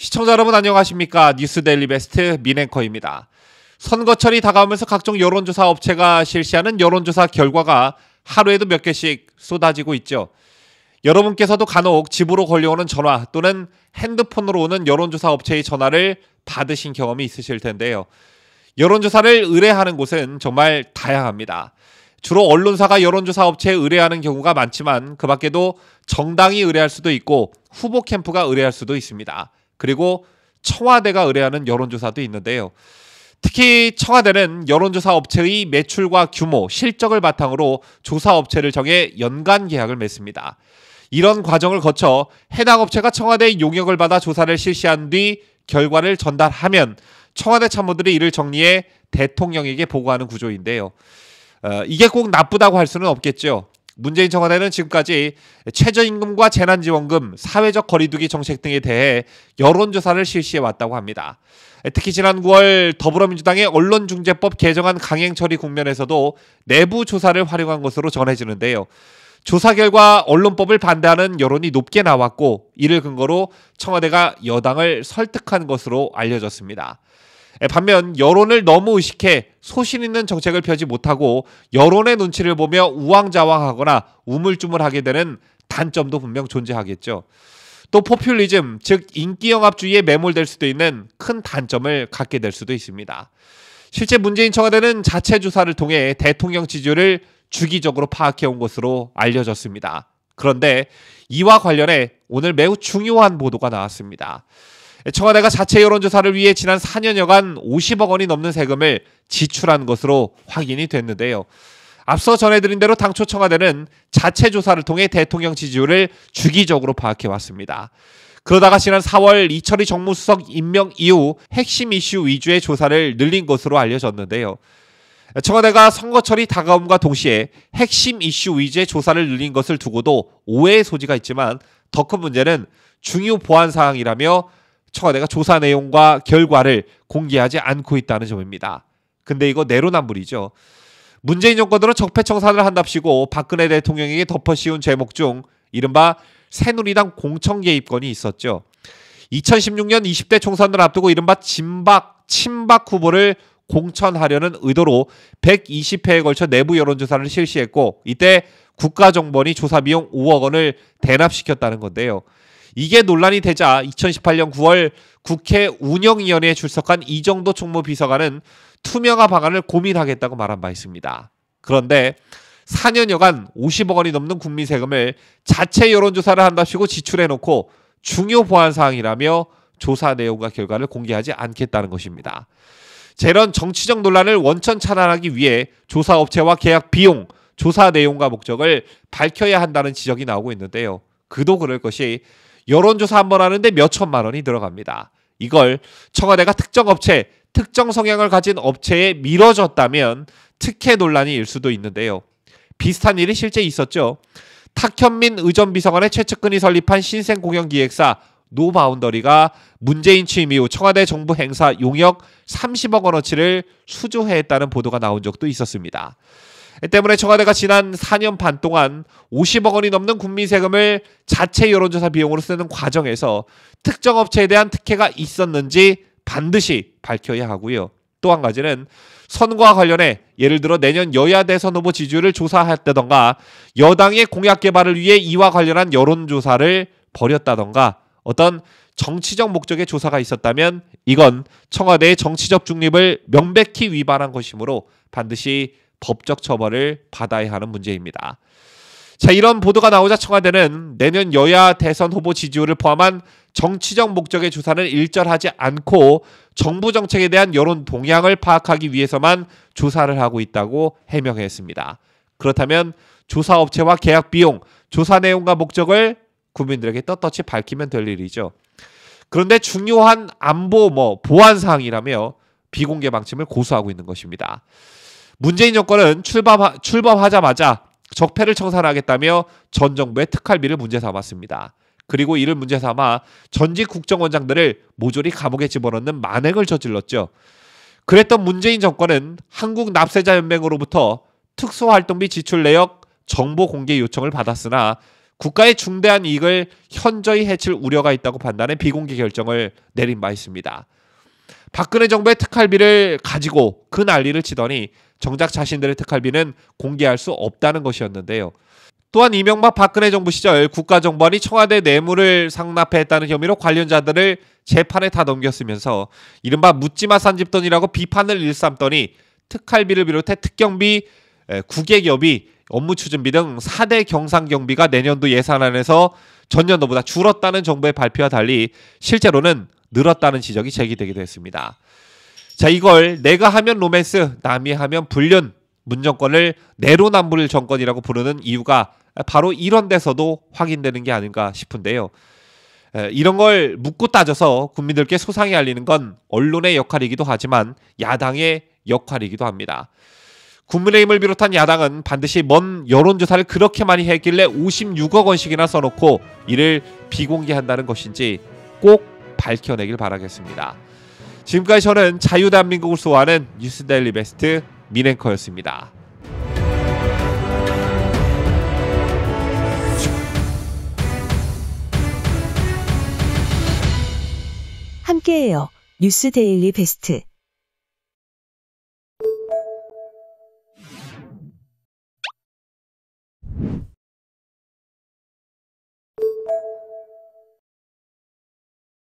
시청자 여러분 안녕하십니까? 뉴스데일리 베스트 민앵커입니다. 선거철이 다가오면서 각종 여론조사 업체가 실시하는 여론조사 결과가 하루에도 몇 개씩 쏟아지고 있죠. 여러분께서도 간혹 집으로 걸려오는 전화 또는 핸드폰으로 오는 여론조사 업체의 전화를 받으신 경험이 있으실 텐데요. 여론조사를 의뢰하는 곳은 정말 다양합니다. 주로 언론사가 여론조사 업체에 의뢰하는 경우가 많지만 그 밖에도 정당이 의뢰할 수도 있고 후보 캠프가 의뢰할 수도 있습니다. 그리고 청와대가 의뢰하는 여론조사도 있는데요. 특히 청와대는 여론조사 업체의 매출과 규모, 실적을 바탕으로 조사 업체를 정해 연간 계약을 맺습니다. 이런 과정을 거쳐 해당 업체가 청와대의 용역을 받아 조사를 실시한 뒤 결과를 전달하면 청와대 참모들이 이를 정리해 대통령에게 보고하는 구조인데요. 이게 꼭 나쁘다고 할 수는 없겠죠. 문재인 청와대는 지금까지 최저임금과 재난지원금, 사회적 거리두기 정책 등에 대해 여론조사를 실시해왔다고 합니다. 특히 지난 9월 더불어민주당의 언론중재법 개정안 강행 처리 국면에서도 내부 조사를 활용한 것으로 전해지는데요. 조사 결과 언론법을 반대하는 여론이 높게 나왔고 이를 근거로 청와대가 여당을 설득한 것으로 알려졌습니다. 반면 여론을 너무 의식해 소신 있는 정책을 펴지 못하고 여론의 눈치를 보며 우왕좌왕하거나 우물쭈물하게 되는 단점도 분명 존재하겠죠. 또 포퓰리즘, 즉 인기영합주의에 매몰될 수도 있는 큰 단점을 갖게 될 수도 있습니다. 실제 문재인 청와대는 자체 조사를 통해 대통령 지지율을 주기적으로 파악해온 것으로 알려졌습니다. 그런데 이와 관련해 오늘 매우 중요한 보도가 나왔습니다. 청와대가 자체 여론조사를 위해 지난 4년여간 50억 원이 넘는 세금을 지출한 것으로 확인이 됐는데요. 앞서 전해드린 대로 당초 청와대는 자체 조사를 통해 대통령 지지율을 주기적으로 파악해왔습니다. 그러다가 지난 4월 이철희 정무수석 임명 이후 핵심 이슈 위주의 조사를 늘린 것으로 알려졌는데요. 청와대가 선거철이 다가옴과 동시에 핵심 이슈 위주의 조사를 늘린 것을 두고도 오해의 소지가 있지만 더 큰 문제는 중요 보안 사항이라며 청와대가 조사 내용과 결과를 공개하지 않고 있다는 점입니다. 근데 이거 내로남불이죠. 문재인 정권으로 적폐청산을 한답시고 박근혜 대통령에게 덮어씌운 제목 중 이른바 새누리당 공천 개입건이 있었죠. 2016년 20대 총선을 앞두고 이른바 친박 후보를 공천하려는 의도로 120회에 걸쳐 내부 여론조사를 실시했고 이때 국가정보원이 조사비용 5억 원을 대납시켰다는 건데요. 이게 논란이 되자 2018년 9월 국회 운영위원회에 출석한 이정도 총무비서관은 투명화 방안을 고민하겠다고 말한 바 있습니다. 그런데 4년여간 50억 원이 넘는 국민 세금을 자체 여론조사를 한답시고 지출해놓고 중요 보안 사항이라며 조사 내용과 결과를 공개하지 않겠다는 것입니다. 이런 정치적 논란을 원천 차단하기 위해 조사업체와 계약 비용, 조사 내용과 목적을 밝혀야 한다는 지적이 나오고 있는데요. 그도 그럴 것이 여론조사 한 번 하는데 몇 천만 원이 들어갑니다. 이걸 청와대가 특정 업체, 특정 성향을 가진 업체에 밀어줬다면 특혜 논란이 일 수도 있는데요. 비슷한 일이 실제 있었죠. 탁현민 의전비서관의 최측근이 설립한 신생공영기획사 노바운더리가 문재인 취임 이후 청와대 정부 행사 용역 30억 원어치를 수주해했다는 보도가 나온 적도 있었습니다. 때문에 청와대가 지난 4년 반 동안 50억 원이 넘는 국민 세금을 자체 여론조사 비용으로 쓰는 과정에서 특정 업체에 대한 특혜가 있었는지 반드시 밝혀야 하고요. 또 한 가지는 선거와 관련해 예를 들어 내년 여야 대선 후보 지지율을 조사했다던가 여당의 공약 개발을 위해 이와 관련한 여론조사를 벌였다던가 어떤 정치적 목적의 조사가 있었다면 이건 청와대의 정치적 중립을 명백히 위반한 것이므로 반드시 법적 처벌을 받아야 하는 문제입니다. 자, 이런 보도가 나오자 청와대는 내년 여야 대선 후보 지지율을 포함한 정치적 목적의 조사는 일절하지 않고 정부 정책에 대한 여론 동향을 파악하기 위해서만 조사를 하고 있다고 해명했습니다. 그렇다면 조사업체와 계약 비용, 조사 내용과 목적을 국민들에게 떳떳이 밝히면 될 일이죠. 그런데 중요한 안보 보안 사항이라며 비공개 방침을 고수하고 있는 것입니다. 문재인 정권은 출범하자마자 적폐를 청산하겠다며 전 정부의 특활비를 문제 삼았습니다. 그리고 이를 문제 삼아 전직 국정원장들을 모조리 감옥에 집어넣는 만행을 저질렀죠. 그랬던 문재인 정권은 한국납세자연맹으로부터 특수활동비 지출 내역 정보 공개 요청을 받았으나 국가의 중대한 이익을 현저히 해칠 우려가 있다고 판단해 비공개 결정을 내린 바 있습니다. 박근혜 정부의 특활비를 가지고 그 난리를 치더니 정작 자신들의 특활비는 공개할 수 없다는 것이었는데요. 또한 이명박 박근혜 정부 시절 국가정보원이 청와대 뇌물을 상납했다는 혐의로 관련자들을 재판에 다 넘겼으면서 이른바 묻지마 산집돈이라고 비판을 일삼더니 특활비를 비롯해 특경비, 국외기업이 업무추진비 등 4대 경상경비가 내년도 예산안에서 전년도보다 줄었다는 정부의 발표와 달리 실제로는 늘었다는 지적이 제기되기도 했습니다. 자, 이걸 내가 하면 로맨스, 남이 하면 불륜, 문정권을 내로남불 정권이라고 부르는 이유가 바로 이런 데서도 확인되는 게 아닌가 싶은데요. 이런 걸 묻고 따져서 국민들께 소상히 알리는 건 언론의 역할이기도 하지만 야당의 역할이기도 합니다. 국민의힘을 비롯한 야당은 반드시 먼 여론조사를 그렇게 많이 했길래 56억 원씩이나 써놓고 이를 비공개한다는 것인지 꼭 밝혀내길 바라겠습니다. 지금까지 저는 자유대한민국을 수호하는 뉴스데일리 베스트 민앵커였습니다. 함께해요. 뉴스데일리 베스트.